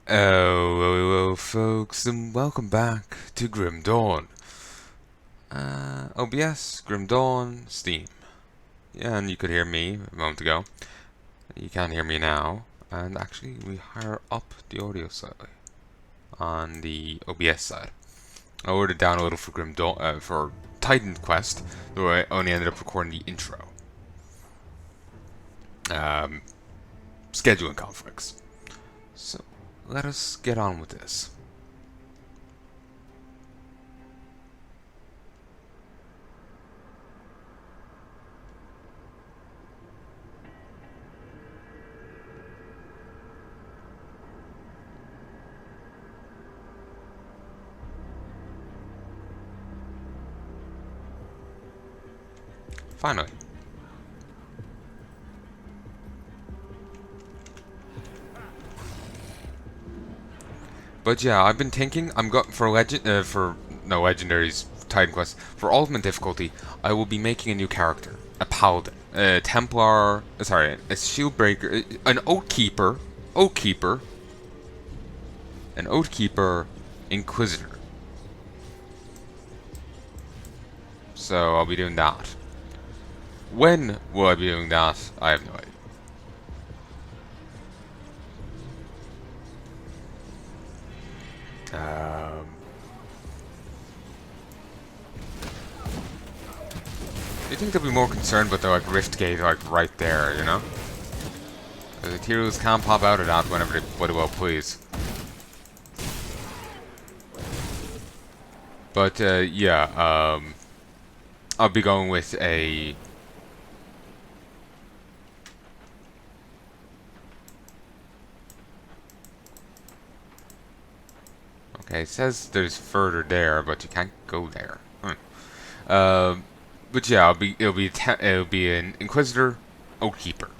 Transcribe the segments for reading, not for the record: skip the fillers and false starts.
Hello, folks, and welcome back to Grim Dawn. OBS, Grim Dawn, Steam. Yeah, and you could hear me a moment ago. You can't hear me now. And actually, we higher up the audio side on the OBS side. I ordered down a little for Grim Dawn, for Titan Quest, though I only ended up recording the intro. Scheduling conflicts. So, let us get on with this. Finally. But yeah, I've been thinking. I'm got for legendaries Titan Quest for ultimate difficulty. I will be making a new character, a paladin, a Templar. Sorry, a shield breaker, an oath keeper, an oath keeper, inquisitor. So I'll be doing that. When will I be doing that? I have no idea. You think they'll be more concerned with the like rift gate like right there, you know? The heroes can't pop out of that whenever they bloody well please. But yeah, I'll be going with a okay, it says there's further there, but you can't go there. But yeah, it'll be an Inquisitor, Oathkeeper,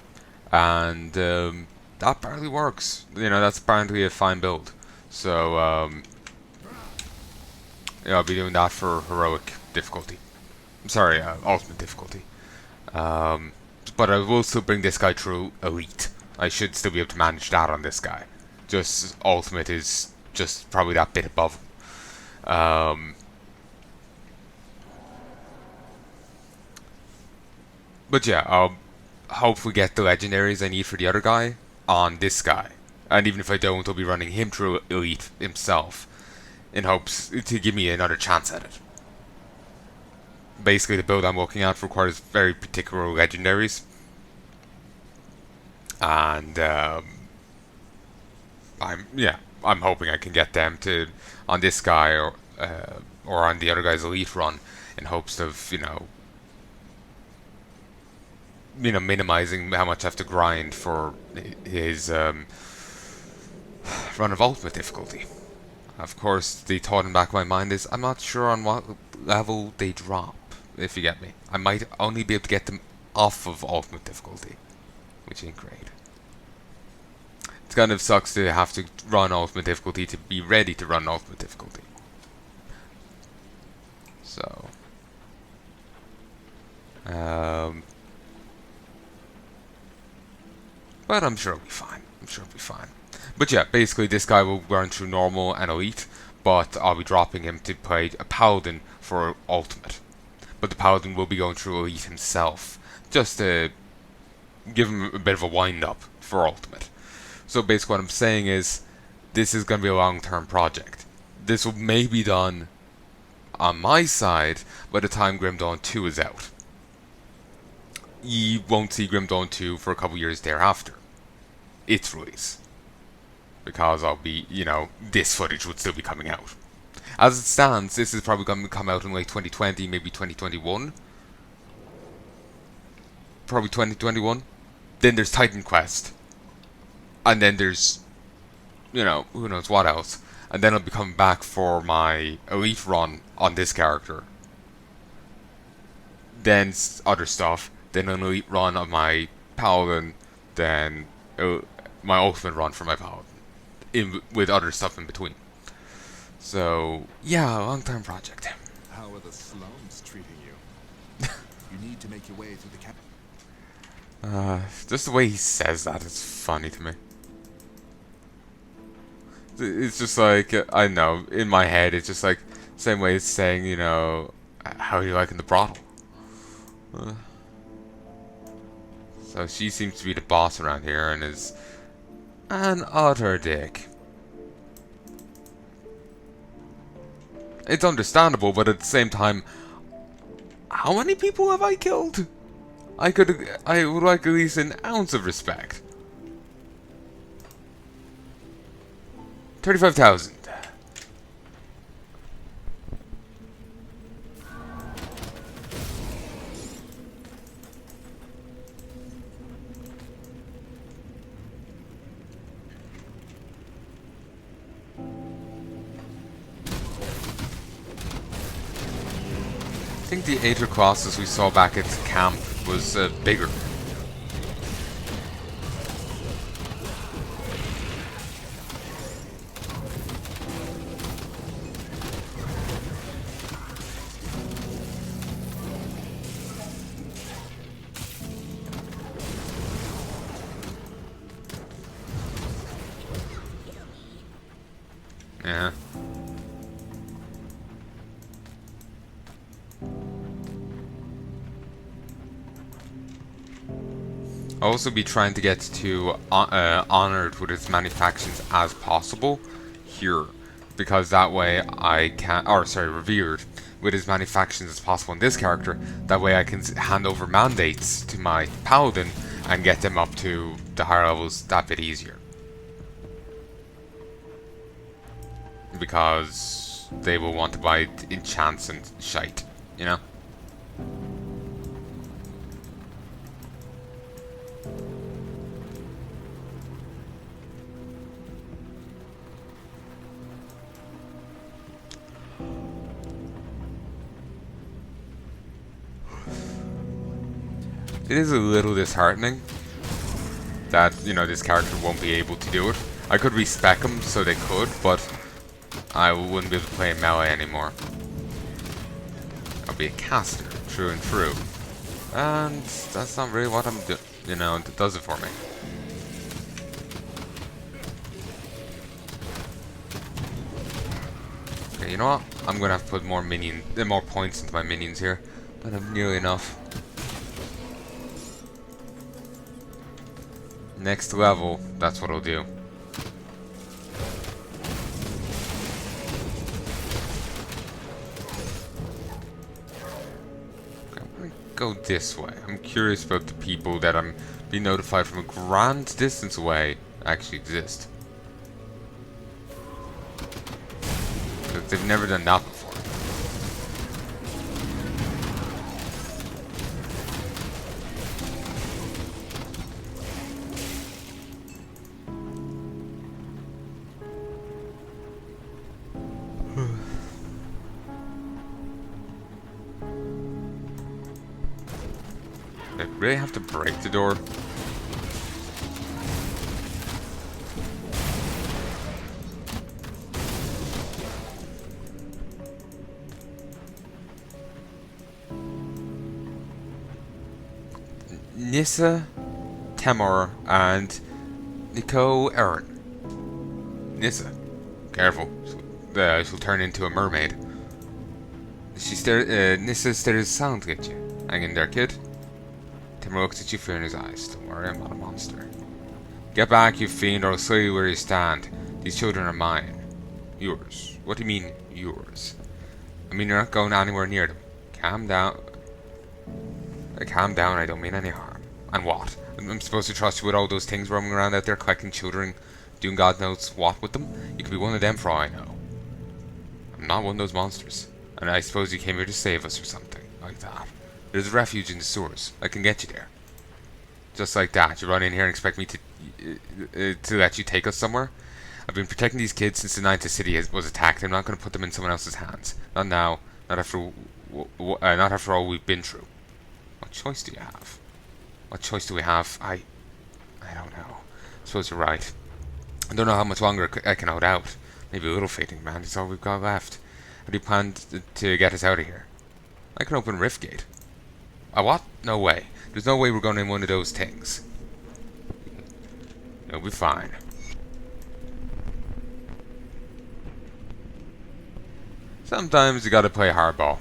and that apparently works. You know, that's apparently a fine build. So yeah, I'll be doing that for heroic difficulty. I'm sorry, ultimate difficulty. But I will still bring this guy through elite. I should still be able to manage that on this guy. Just ultimate is just probably that bit above him. But yeah, I'll hopefully get the legendaries I need for the other guy on this guy. And even if I don't, I'll be running him through elite himself in hopes to give me another chance at it. Basically, the build I'm looking at requires very particular legendaries. And I'm hoping I can get them to on this guy or on the other guy's elite run in hopes of minimizing how much I have to grind for his run of ultimate difficulty. Of course, the thought in the back of my mind is I'm not sure on what level they drop, if you get me. I might only be able to get them off of ultimate difficulty, which ain't great. It kind of sucks to have to run ultimate difficulty to be ready to run ultimate difficulty. So, but I'm sure it'll be fine. I'm sure it'll be fine. But yeah, basically this guy will run through normal and elite, but I'll be dropping him to play a paladin for ultimate. But the paladin will be going through elite himself, just to give him a bit of a wind up for ultimate. So basically what I'm saying is, this is going to be a long-term project. This will maybe be done on my side by the time Grim Dawn 2 is out. You won't see Grim Dawn 2 for a couple years thereafter. Its release. Because I'll be, this footage would still be coming out. As it stands, this is probably going to come out in like 2020, maybe 2021. Probably 2021. Then there's Titan Quest. And then there's, who knows what else. And then I'll be coming back for my elite run on this character. Then other stuff. Then an elite run of my paladin. Then my ultimate run for my paladin. With other stuff in between. So, yeah, long-term project. How are the slums treating you? You need to make your way through the just the way he says that is funny to me. It's just like, I don't know, in my head, it's just like, same way as saying, you know, how are you liking the brothel? Uh, so she seems to be the boss around here and is an utter dick. It's understandable, but at the same time, how many people have I killed? I would like at least an ounce of respect. 35,000. I think the Aether Colossus we saw back at camp was bigger. Yeah. I'll also be trying to get to honored with as many factions as possible here, because that way I can, or sorry, revered with as many factions as possible in this character. That way I can hand over mandates to my paladin and get them up to the higher levels that bit easier, because they will want to buy enchants and shite, you know. It is a little disheartening that, you know, this character won't be able to do it. I could respec him so they could, but I wouldn't be able to play melee anymore. I'll be a caster, true and true. And that's not really what I'm doing, you know, it does it for me. Okay, you know what? I'm gonna have to put more points into my minions here. Don't have nearly enough. Next level, that's what I'll do. Okay, I'm gonna go this way. I'm curious about the people that I'm being notified from a grand distance away actually exist. Because they've never done that before. I really have to break the door. Nissa, Temor, and Nicoh, Erin. Nissa, careful. She'll turn into a mermaid. Nissa stares silently at you. Hang in there, kid. Temor looks at you, fear in his eyes. Don't worry, I'm not a monster. Get back, you fiend, or I'll show you where you stand. These children are mine. Yours. What do you mean, yours? I mean, you're not going anywhere near them. Calm down. Calm down, I don't mean any harm. And what? I'm supposed to trust you with all those things roaming around out there, collecting children, doing God knows what with them? You could be one of them for all I know. I'm not one of those monsters. And I suppose you came here to save us or something, like that. There's a refuge in the sewers. I can get you there. Just like that. You run in here and expect me to let you take us somewhere? I've been protecting these kids since the night the city was attacked. I'm not going to put them in someone else's hands. Not now. Not after all we've been through. What choice do you have? What choice do we have? I don't know. I suppose you're right. I don't know how much longer I can hold out. Maybe a little fading, man. It's all we've got left. How do you plan to get us out of here? I can open Riftgate. A what? No way. There's no way we're going in one of those things. It'll be fine. Sometimes you gotta play hardball.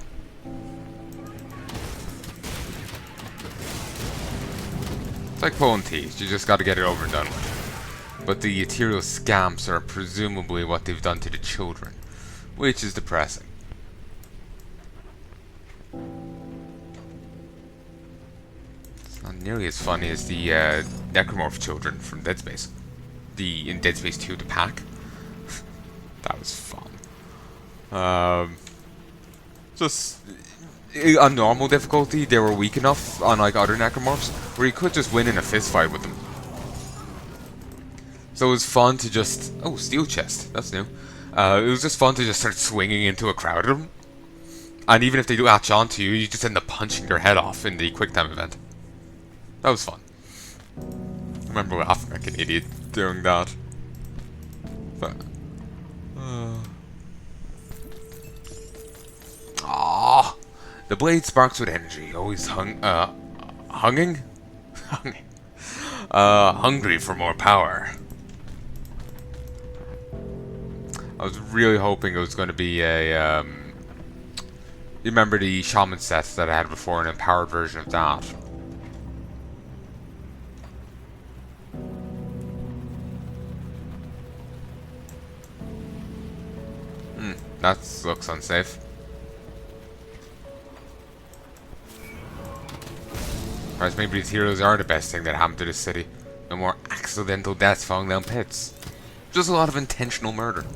It's like pulling teeth, you just gotta get it over and done with. But the ethereal scamps are presumably what they've done to the children, which is depressing. It's not nearly as funny as the necromorph children from Dead Space. In Dead Space 2, the pack. That was fun. Just on normal difficulty, they were weak enough on like other necromorphs where you could just win in a fist fight with them. So it was fun to just steel chest. That's new. It was just fun to just start swinging into a crowd of them, and even if they do latch onto you, you just end up punching their head off in the quick time event. That was fun. I remember laughing like an idiot doing that. But the blade sparks with energy, always hungry for more power. I was really hoping it was going to be a, you remember the shaman set that I had before, an empowered version of that. That looks unsafe. Perhaps maybe these heroes are the best thing that happened to this city. No more accidental deaths falling down pits. Just a lot of intentional murder.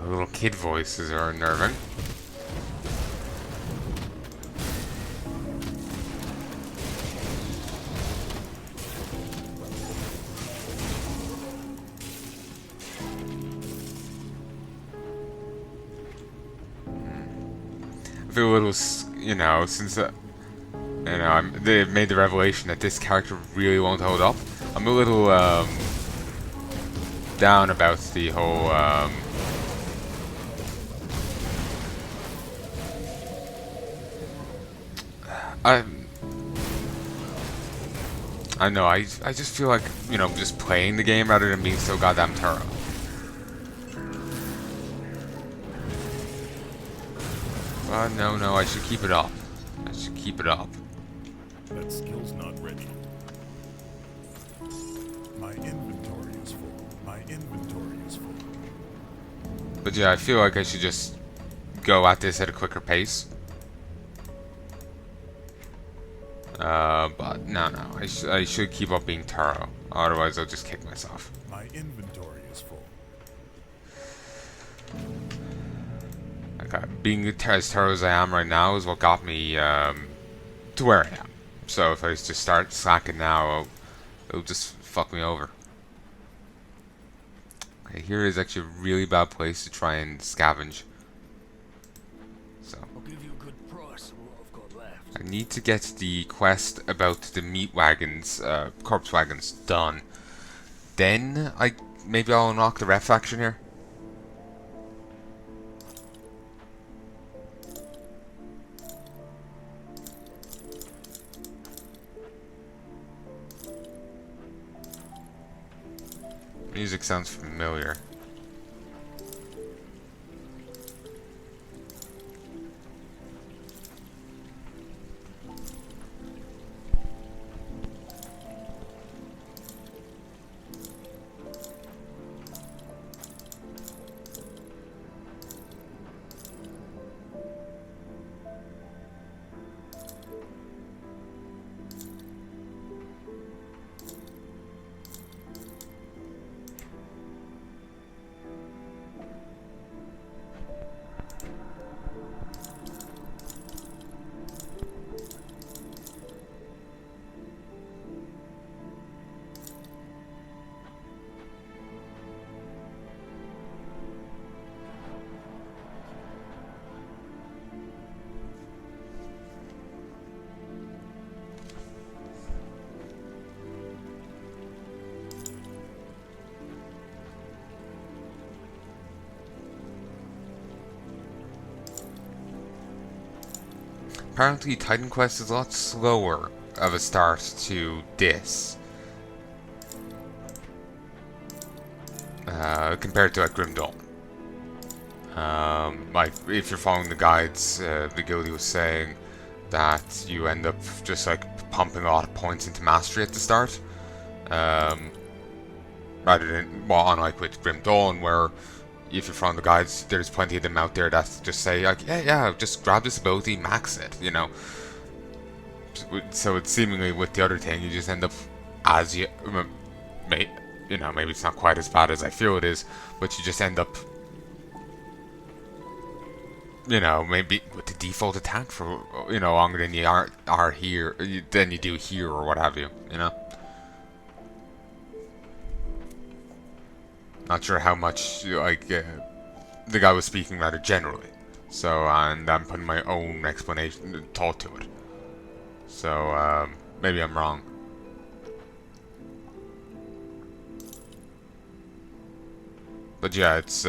Little kid voices are unnerving. I feel a little, since they've made the revelation that this character really won't hold up. I'm a little down about the whole I know, I just feel like, just playing the game rather than being so goddamn thorough. No, I should keep it up. I should keep it up. That skill's not ready. My inventory is full. My inventory is full. But yeah, I feel like I should just go at this at a quicker pace. But no, I should keep up being thorough. Otherwise, I'll just kick myself. My inventory is full. Okay, being as thorough as I am right now is what got me to where I am. So if I just start slacking now, it'll just fuck me over. Okay, here is actually a really bad place to try and scavenge. So I'll give you a good price of what I've got left. I need to get the quest about the meat wagons, corpse wagons done. Then maybe I'll unlock the ref faction here. Music sounds familiar. apparently Titan Quest is a lot slower of a start to this compared to like Grim Dawn. Like if you're following the guides, the guildie was saying that you end up just like pumping a lot of points into mastery at the start, rather than, well, unlike with Grim Dawn, where if you're following the guides, there's plenty of them out there that just say like, yeah, just grab this ability, max it, you know. So it's seemingly with the other thing, you just end up as you, maybe it's not quite as bad as I feel it is, but you just end up, you know, maybe with the default attack for, you know, longer than you are here, than you do here or what have you, you know. Not sure how much, like, the guy was speaking rather generally. So, and I'm putting my own explanation, thought to it. So, maybe I'm wrong. But yeah, it's,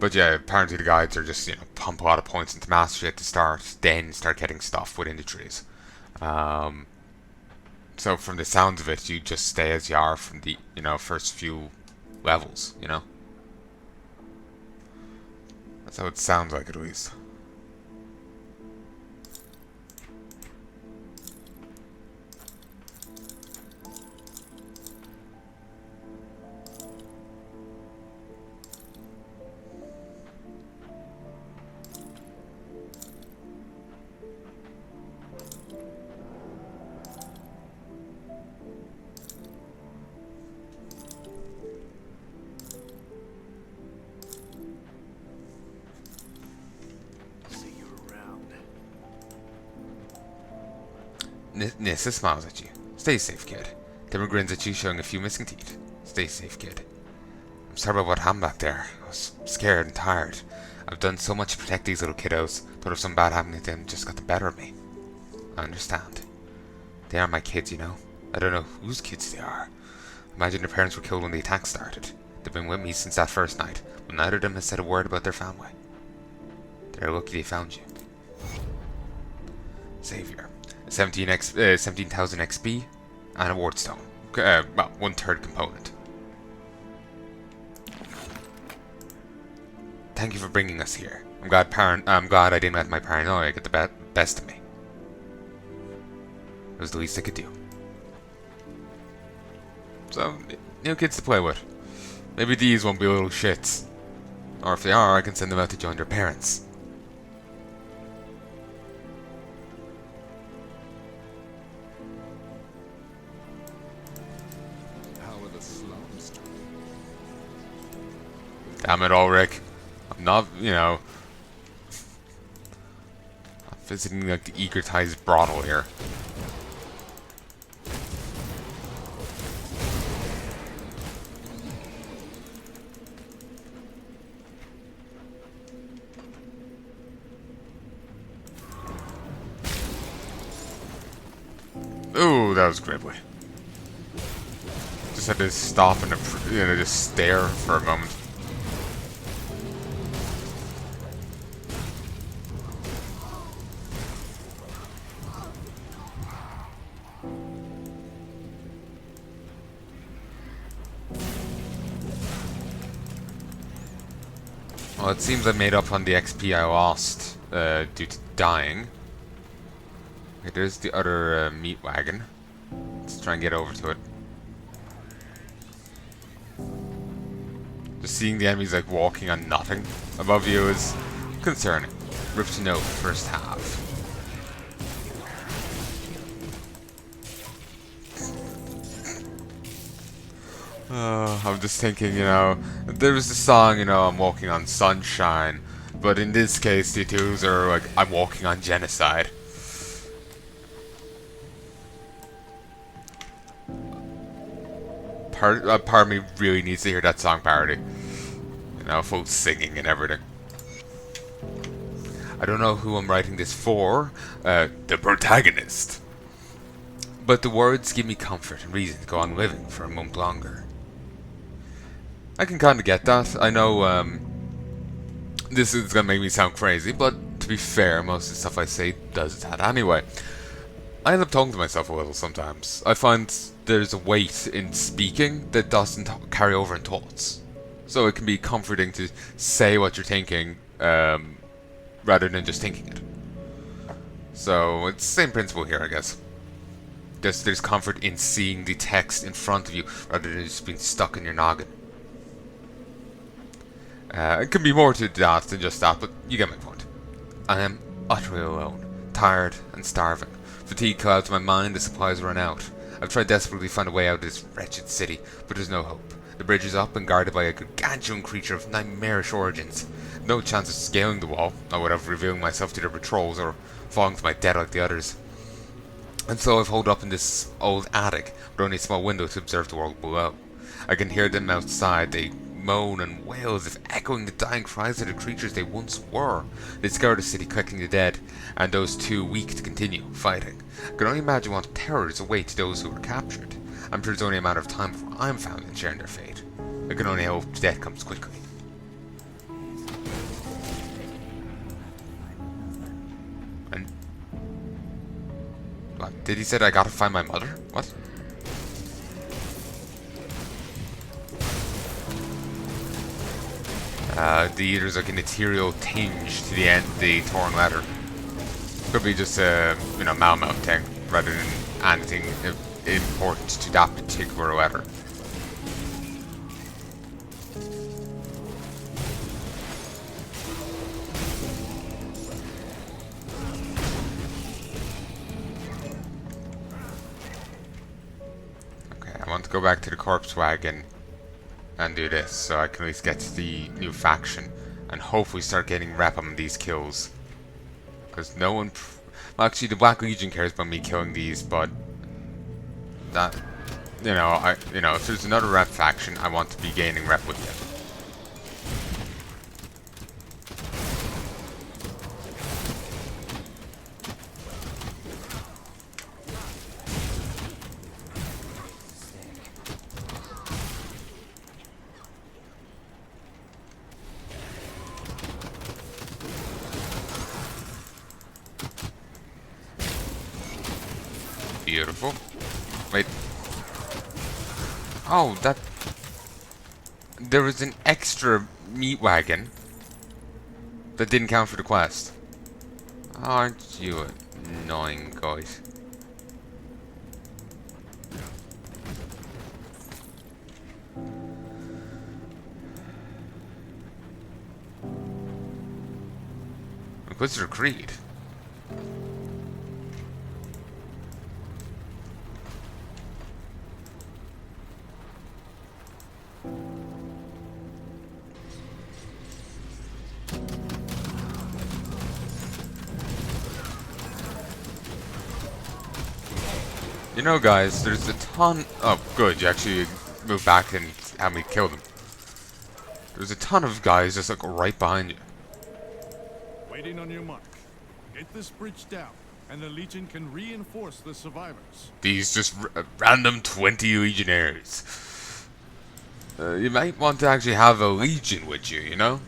but yeah, apparently the guides are just, you know, pump a lot of points into mastery at the start, then start getting stuff within the trees. So from the sounds of it, you just stay as you are from the, you know, first few levels, you know? That's how it sounds like, at least. Nissa smiles at you. Stay safe, kid. Timber grins at you, showing a few missing teeth. Stay safe, kid. I'm sorry about what happened back there. I was scared and tired. I've done so much to protect these little kiddos. Thought if something bad happened to them, just got the better of me. I understand. They are my kids, you know. I don't know whose kids they are. Imagine their parents were killed when the attack started. They've been with me since that first night, but neither of them has said a word about their family. They're lucky they found you. Savior. 17,000 XP and a ward stone. Well, 1/3 component. Thank you for bringing us here. I'm glad I didn't let my paranoia get the best of me. It was the least I could do. So, new kids to play with. Maybe these won't be little shits. Or if they are, I can send them out to join their parents. Damn it, Ulrich. I'm not, you know, I'm visiting like the egotized brothel here. Ooh, that was gribbly. Just had to stop and, you know, just stare for a moment. Well, it seems I made up on the XP I lost due to dying. Okay, there's the other meat wagon. Let's try and get over to it. Just seeing the enemies like walking on nothing above you is concerning. Rip to note, first half. I'm just thinking, you know, there was the song, you know, I'm walking on sunshine, but in this case, the twos are like, I'm walking on genocide. Part of me really needs to hear that song parody. You know, full singing and everything. I don't know who I'm writing this for, the protagonist. But the words give me comfort and reason to go on living for a month longer. I can kind of get that. I know this is going to make me sound crazy, but to be fair, most of the stuff I say does that anyway. I end up talking to myself a little sometimes. I find there's a weight in speaking that doesn't carry over in thoughts. So it can be comforting to say what you're thinking, rather than just thinking it. So it's the same principle here, I guess. There's comfort in seeing the text in front of you, rather than just being stuck in your noggin. It can be more to that than just that, but you get my point. I am utterly alone, tired and starving. Fatigue clouds my mind, the supplies run out. I've tried desperately to find a way out of this wretched city, but there's no hope. The bridge is up and guarded by a gargantuan creature of nightmarish origins. No chance of scaling the wall, I would have revealing myself to the patrols or falling to my death like the others. And so I've holed up in this old attic, with only a small window to observe the world below. I can hear them outside, they moan and wail as if echoing the dying cries of the creatures they once were. They scour the city collecting the dead, and those too weak to continue fighting. I can only imagine what terrors await those who were captured. I'm sure it's only a matter of time before I'm found and sharing their fate. I can only hope death comes quickly. And... what? Did he say I gotta find my mother? What? There's like an ethereal tinge to the end of the torn letter. Could be just a, Malmouth thing, rather than anything important to that particular letter. Okay, I want to go back to the corpse wagon and do this, so I can at least get to the new faction and hopefully start getting rep on these kills. Because no one... well, actually, the Black Legion cares about me killing these, but... that... if there's another rep faction, I want to be gaining rep with it. Beautiful. Wait. Oh, that... there was an extra meat wagon that didn't count for the quest. Aren't you annoying, guys? Inquisitor Creed. You know, guys, there's a ton... oh, good, you actually moved back and had me kill them. There's a ton of guys just, like, right behind you. Waiting on your mark. Get this bridge down, and the Legion can reinforce the survivors. These just random 20 legionnaires. You might want to actually have a legion with you, you know?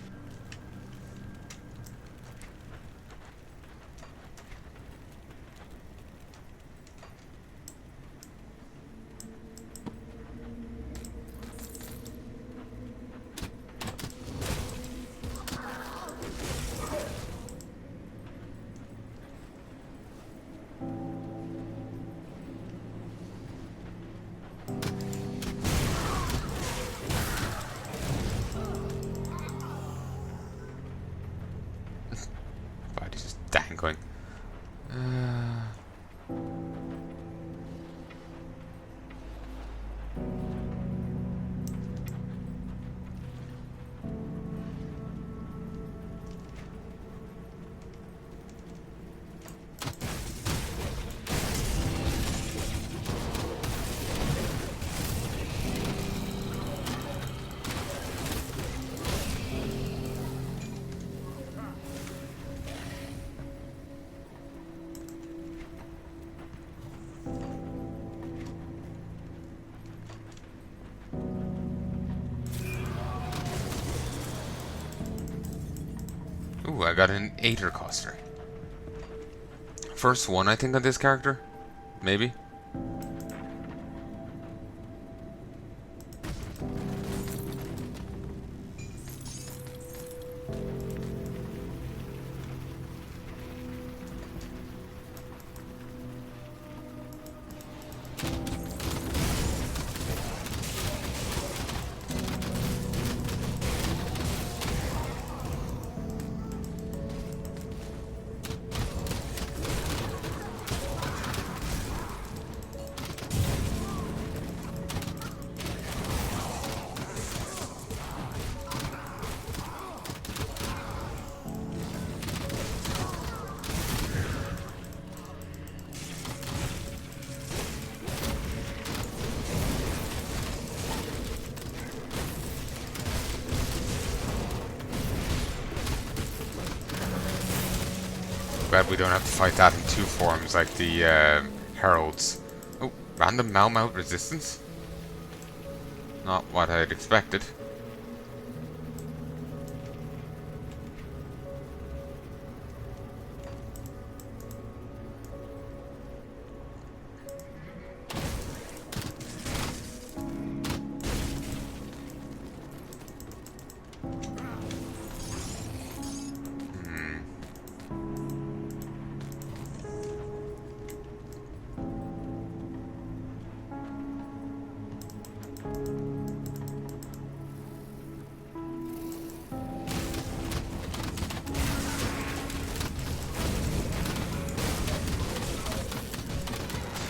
Body's just dangling. Ooh, I got an Aether Coaster. First one, I think, on this character. Maybe. Glad we don't have to fight that in two forms like the heralds. Oh, random Malmouth resistance? Not what I'd expected.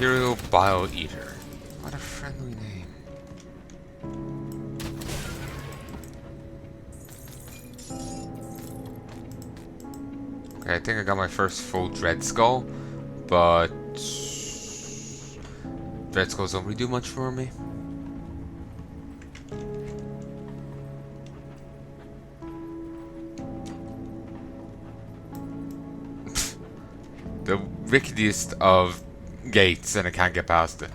Imperial Bile Eater. What a friendly name. Okay, I think I got my first full Dread Skull, but Dread Skulls don't really do much for me. The ricketiest of gates, and I can't get past it.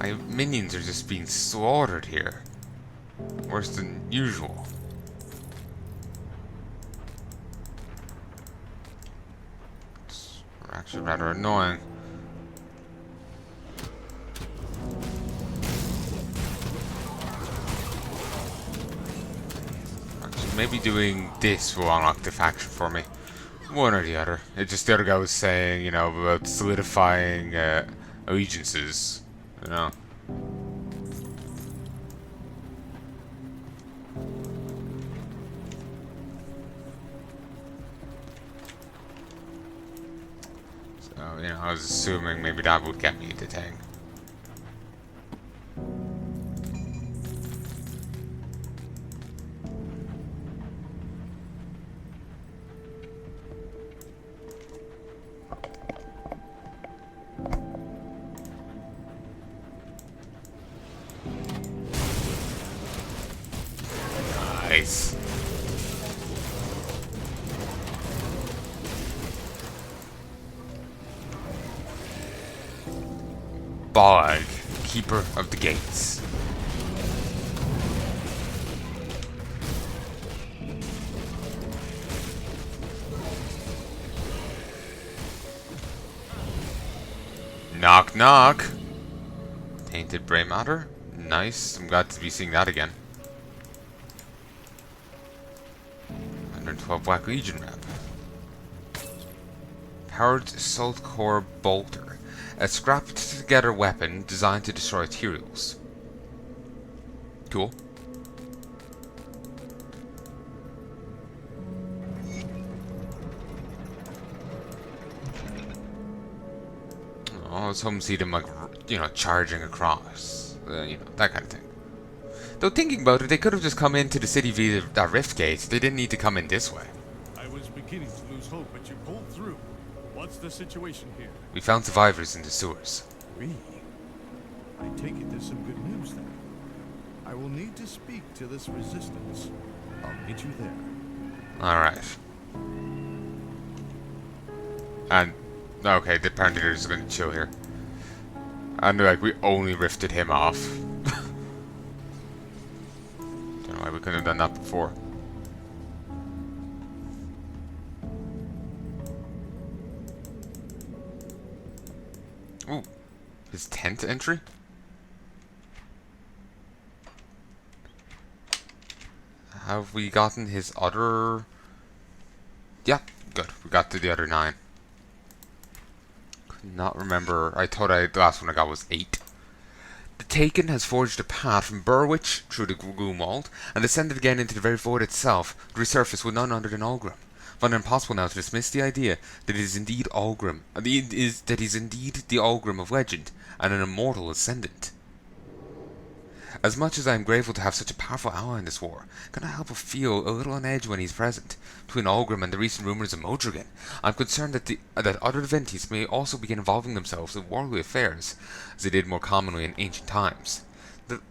My minions are just being slaughtered here. Worse than usual. It's actually rather annoying. Actually, maybe doing this will unlock the faction for me. One or the other. It's just the other guy was saying, you know, about solidifying allegiances. You know. So, you know, I was assuming maybe that would get me the thing. Nice. Bollag, Keeper of the Gates. Knock knock. Tainted Bray Matter? Nice. I'm glad to be seeing that again. 112 Black Legion rep. Powered Assault Core Bolter. A scrapped-together weapon designed to destroy materials. Cool. Oh, I was hoping to see them, like, you know, charging across. You know, that kind of thing. Though thinking about it, they could have just come into the city via that rift gate. They didn't need to come in this way. I was beginning to lose hope, but you pulled through. What's the situation here? We found survivors in the sewers. We? I take it there's some good news then. I will need to speak to this resistance. I'll meet you there. Alright. And, okay, apparently they're just going to chill here. And, like, we only rifted him off. Don't know why we couldn't have done that before. Ooh. His tent entry? Have we gotten his other... Yeah, good. We got to the other 9. Could not remember. I thought the last one I got was 8. The Taken has forged a path from Burwich through the Gloomwald and descended again into the very void itself, to resurface with none other than Ulgrim. Find it impossible now to dismiss the idea that it is indeed Ulgrim, that he's indeed the Ulgrim of legend, and an immortal ascendant. As much as I am grateful to have such a powerful ally in this war, cannot help but feel a little on edge when he's present. Between Ulgrim and the recent rumours of Modrigan, I am concerned that other Divinties may also begin involving themselves in worldly affairs, as they did more commonly in ancient times.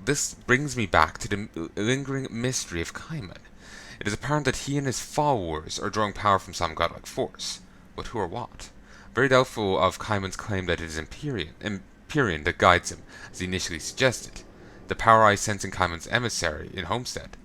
This brings me back to the lingering mystery of Kaiman. It is apparent that he and his followers are drawing power from some godlike force, but who or what? Very doubtful of Kaiman's claim that it is Empyrean that guides him, as he initially suggested. The power I sense in Kaiman's emissary in Homestead.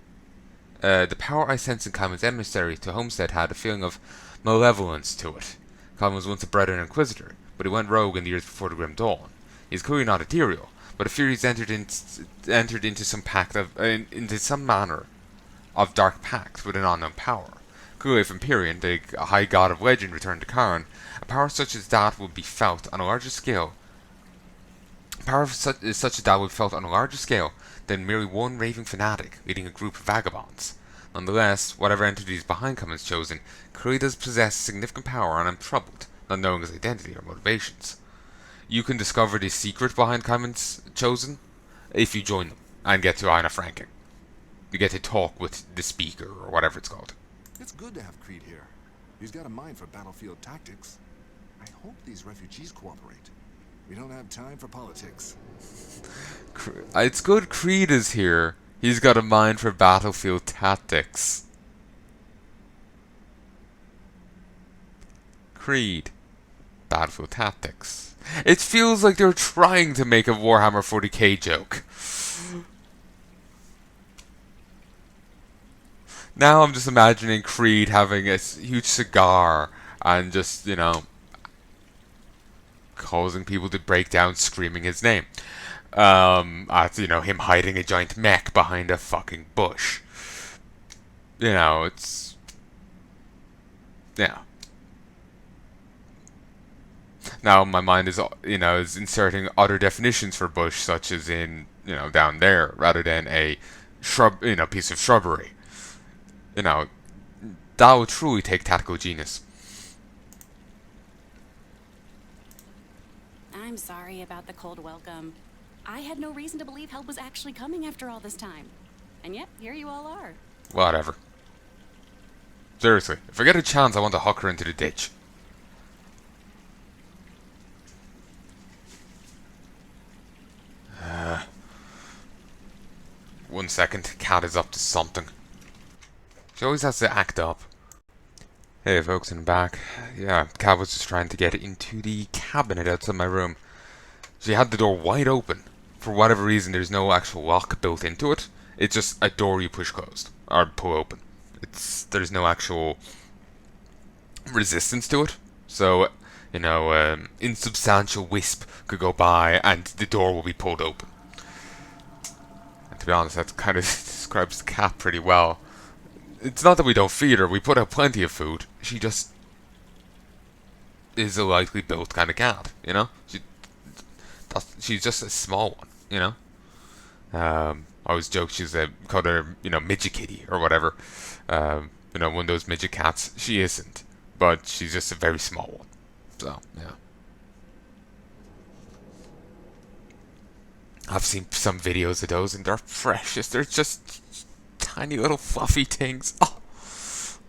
The power I sense in Kaiman's emissary to Homestead had a feeling of malevolence to it. Kaiman was once a Brethren Inquisitor, but he went rogue in the years before the Grim Dawn. He is clearly not ethereal, but a Fury's entered into some manner of dark pact with an unknown power. Clearly, if Empyrean, the high god of legend, returned to Karn, a power such as that would be felt on a larger scale. Power such as that would be felt on a larger scale than merely one raving fanatic leading a group of vagabonds. Nonetheless, whatever entity is behind Kaiman's chosen clearly does possess significant power, and I'm troubled, not knowing his identity or motivations. You can discover the secret behind Kaiman's chosen if you join them and get to Aina Franking. You get to talk with the speaker, or whatever it's called. It's good to have Creed here. He's got a mind for battlefield tactics. I hope these refugees cooperate. We don't have time for politics. It's good Creed is here. He's got a mind for battlefield tactics. Creed. Battlefield tactics. It feels like they're trying to make a Warhammer 40k joke. Now I'm just imagining Creed having a huge cigar and just, you know, causing people to break down screaming his name. At, you know, him hiding a giant mech behind a fucking bush. You know, it's... yeah. Now my mind is, you know, is inserting other definitions for bush, such as in, you know, down there, rather than a shrub, you know, piece of shrubbery. You know, that would truly take tactical genius. I'm sorry about the cold welcome. I had no reason to believe help was actually coming after all this time. And yet, here you all are. Whatever. Seriously, if I get a chance, I want to huck her into the ditch. One second, Cat is up to something. She always has to act up. Hey folks, I'm back. Yeah, Cat was just trying to get into the cabinet outside my room. She had the door wide open. For whatever reason, there's no actual lock built into it. It's just a door you push closed, or pull open. There's no actual resistance to it. So, you know, insubstantial wisp could go by and the door will be pulled open. To be honest, that kind of describes the cat pretty well. It's not that we don't feed her, we put out plenty of food. She just is a lightly built kind of cat, you know? She's just a small one, you know? I always joke called her, midget kitty or whatever. One of those midget cats. She isn't, but she's just a very small one. So, yeah. I've seen some videos of those and they're precious. They're just tiny little fluffy things.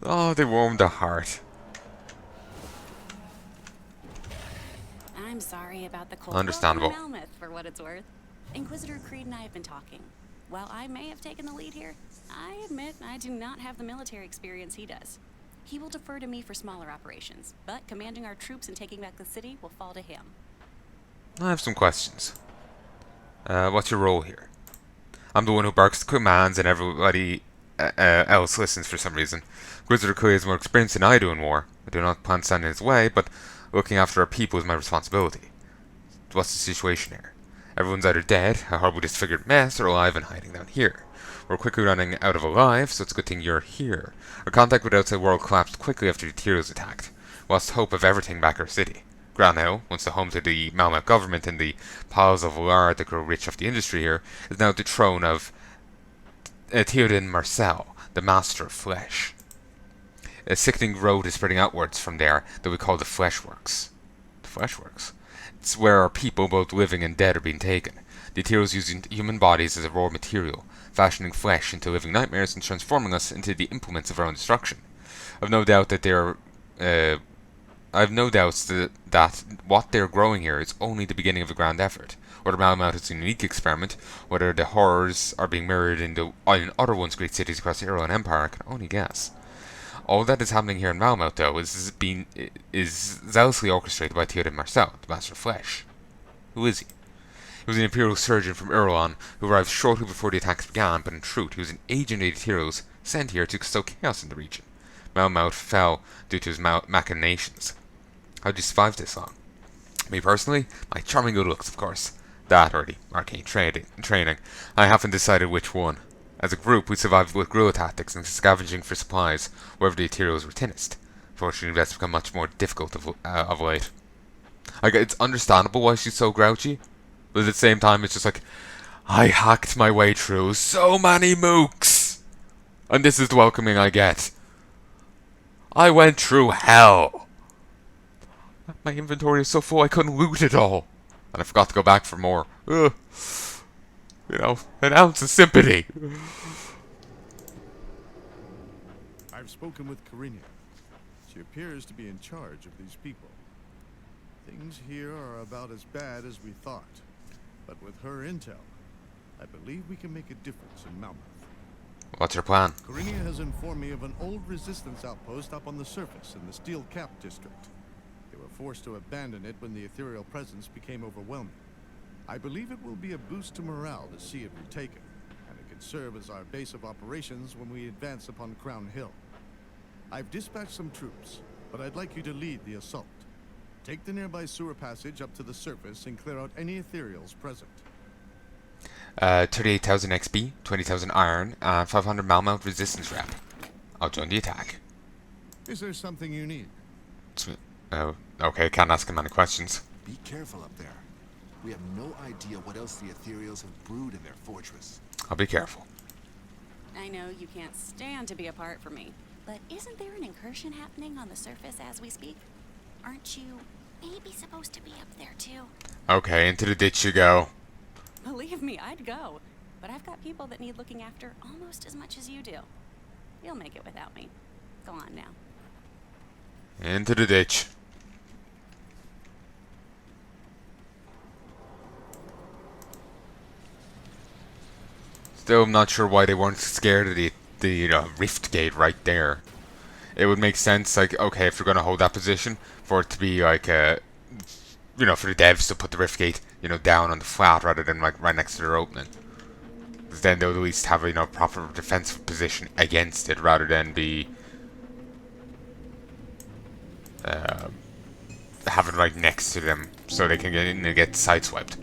Oh, they warm the heart. I'm sorry about the cold. Understandable. Welcome to Malmouth, for what it's worth. Inquisitor Creed and I have been talking. While I may have taken the lead here, I admit I do not have the military experience he does. He will defer to me for smaller operations, but commanding our troops and taking back the city will fall to him. I have some questions. What's your role here? I'm the one who barks the commands and everybody else listens for some reason. Inquisitor Creed is more experienced than I do in war. I do not plan to stand in his way, but looking after our people is my responsibility. What's the situation here? Everyone's either dead, a horribly disfigured mess, or alive and hiding down here. We're quickly running out of alive, so it's a good thing you're here. Our contact with the outside world collapsed quickly after the Tyros attacked. Lost hope of ever taking back our city. Grand Hill, once the home to the Malmouth government and the piles of lard that grow rich off the industry here, is now the throne of Theoden Marcel, the master of flesh. A sickening road is spreading outwards from there that we call the Fleshworks. The Fleshworks? It's where our people, both living and dead, are being taken. The Tyros using human bodies as a raw material, fashioning flesh into living nightmares and transforming us into the implements of our own destruction. I've no doubt that that what they're growing here is only the beginning of a grand effort. Whether Malmouth is a unique experiment, whether the horrors are being mirrored in other once great cities across the Erlen Empire, I can only guess. All that is happening here in Malmouth, though, is zealously orchestrated by Theoden Marcel, the Master of Flesh. Who is he? He was an Imperial surgeon from Erlen who arrived shortly before the attacks began, but in truth, he was an agent of the Tyros sent here to sow chaos in the region. Malmouth fell due to his machinations. How did you survive this long? Me personally, my charming good looks, of course. That or the arcane training. I haven't decided which one. As a group, we survived with guerrilla tactics and scavenging for supplies wherever the Tyros were thinnest. Fortunately, that's become much more difficult of late. It's understandable why she's so grouchy, but at the same time, it's just like, I hacked my way through so many mooks, and this is the welcoming I get. I went through hell. My inventory is so full I couldn't loot it all, and I forgot to go back for more. Ugh. An ounce of sympathy. I've spoken with Karinia. She appears to be in charge of these people. Things here are about as bad as we thought. But with her intel, I believe we can make a difference in Malmouth. What's your plan? Karinia has informed me of an old resistance outpost up on the surface in the Steel Cap district. They were forced to abandon it when the ethereal presence became overwhelming. I believe it will be a boost to morale to see it retaken, and it can serve as our base of operations when we advance upon Crown Hill. I've dispatched some troops, but I'd like you to lead the assault. Take the nearby sewer passage up to the surface and clear out any ethereals present. 38,000 XP, 20,000 iron, and 500 Malmouth resistance rep. I'll join the attack. Is there something you need? Oh, okay, can't ask him any questions. Be careful up there. We have no idea what else the ethereals have brewed in their fortress. I'll be careful. I know you can't stand to be apart from me, but isn't there an incursion happening on the surface as we speak? Aren't you maybe supposed to be up there too? Okay, into the ditch you go. Believe me, I'd go. But I've got people that need looking after almost as much as you do. You'll make it without me. Go on now. Into the ditch. Still, I'm not sure why they weren't scared of the rift gate right there. It would make sense, like, okay, if you're going to hold that position, for it to be like, for the devs to put the rift gate, down on the flat rather than like right next to their opening. Because then they would at least have a proper defensive position against it rather than be having right next to them so they can get sideswiped.